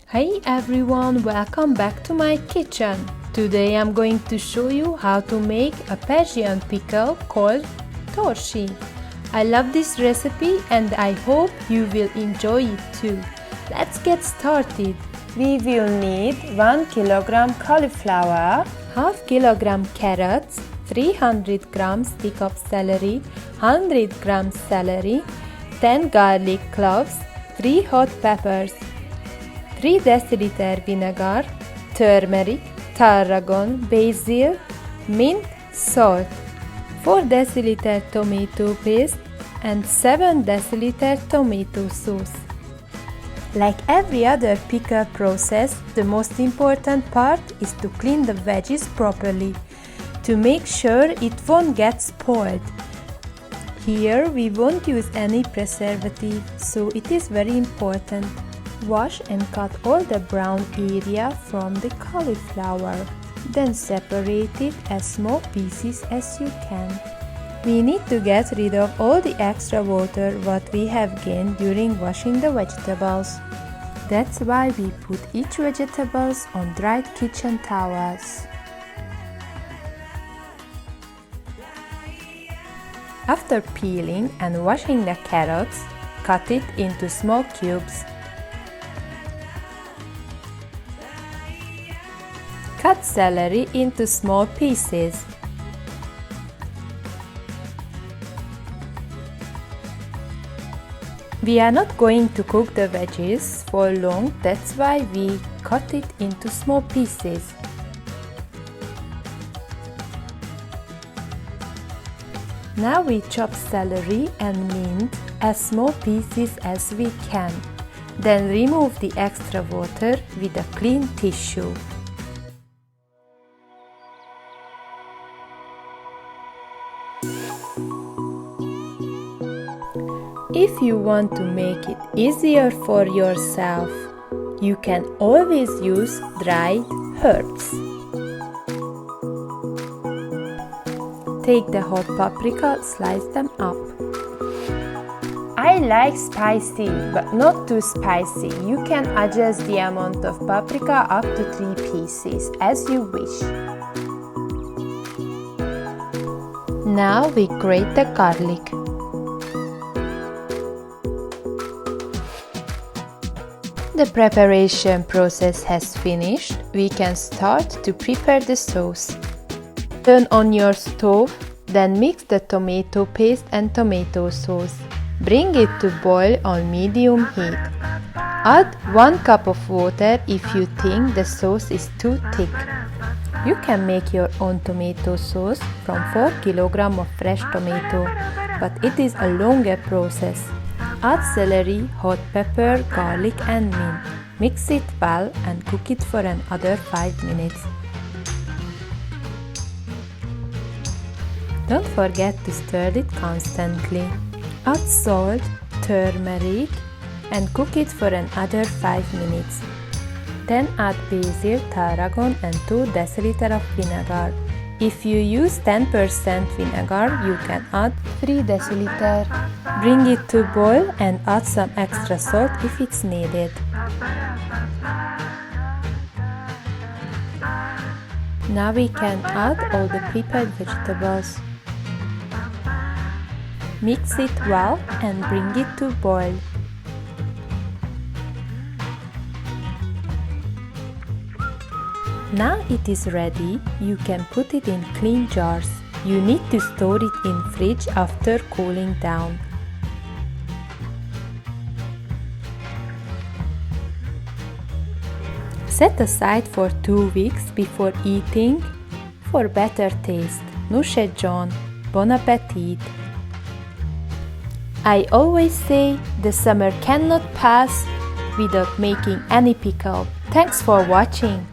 Hey everyone, welcome back to my kitchen. Today I'm going to show you how to make a Persian pickle called Torsi. I love this recipe and I hope you will enjoy it too. Let's get started. We will need 1 kilogram cauliflower, half kilogram carrots, 300 grams stick of celery, 100 grams celery, 10 garlic cloves, 3 hot peppers, 3 deciliter vinegar, turmeric, tarragon, basil, mint, salt, 4 deciliter tomato paste and 7 deciliter tomato sauce. Like every other pickle process, the most important part is to clean the veggies properly to make sure it won't get spoiled. Here we won't use any preservative, so it is very important. Wash and cut all the brown area from the cauliflower. Then separate it as small pieces as you can. We need to get rid of all the extra water what we have gained during washing the vegetables. That's why we put each vegetables on dried kitchen towels. After peeling and washing the carrots, cut it into small cubes. Cut celery into small pieces. We are not going to cook the veggies for long, that's why we cut it into small pieces. Now we chop celery and mint as small pieces as we can. Then remove the extra water with a clean tissue. If you want to make it easier for yourself, you can always use dried herbs. Take the hot paprika, slice them up. I like spicy, but not too spicy. You can adjust the amount of paprika up to 3 pieces, as you wish. Now we grate the garlic. The preparation process has finished. We can start to prepare the sauce. Turn on your stove, then mix the tomato paste and tomato sauce. Bring it to boil on medium heat. Add 1 cup of water if you think the sauce is too thick. You can make your own tomato sauce from 4 kg of fresh tomato, but it is a longer process. Add celery, hot pepper, garlic and mint. Mix it well and cook it for another 5 minutes. Don't forget to stir it constantly. Add salt, turmeric and cook it for another 5 minutes. Then add basil, tarragon and 2 deciliter of vinegar. If you use 10% vinegar, you can add 3 deciliter. Bring it to boil and add some extra salt if it's needed. Now we can add all the prepared vegetables. Mix it well and bring it to boil. Now it is ready, you can put it in clean jars. You need to store it in fridge after cooling down. Set aside for 2 weeks before eating for better taste. Nuše John, bon appetit! I always say the summer cannot pass without making any pickle. Thanks for watching!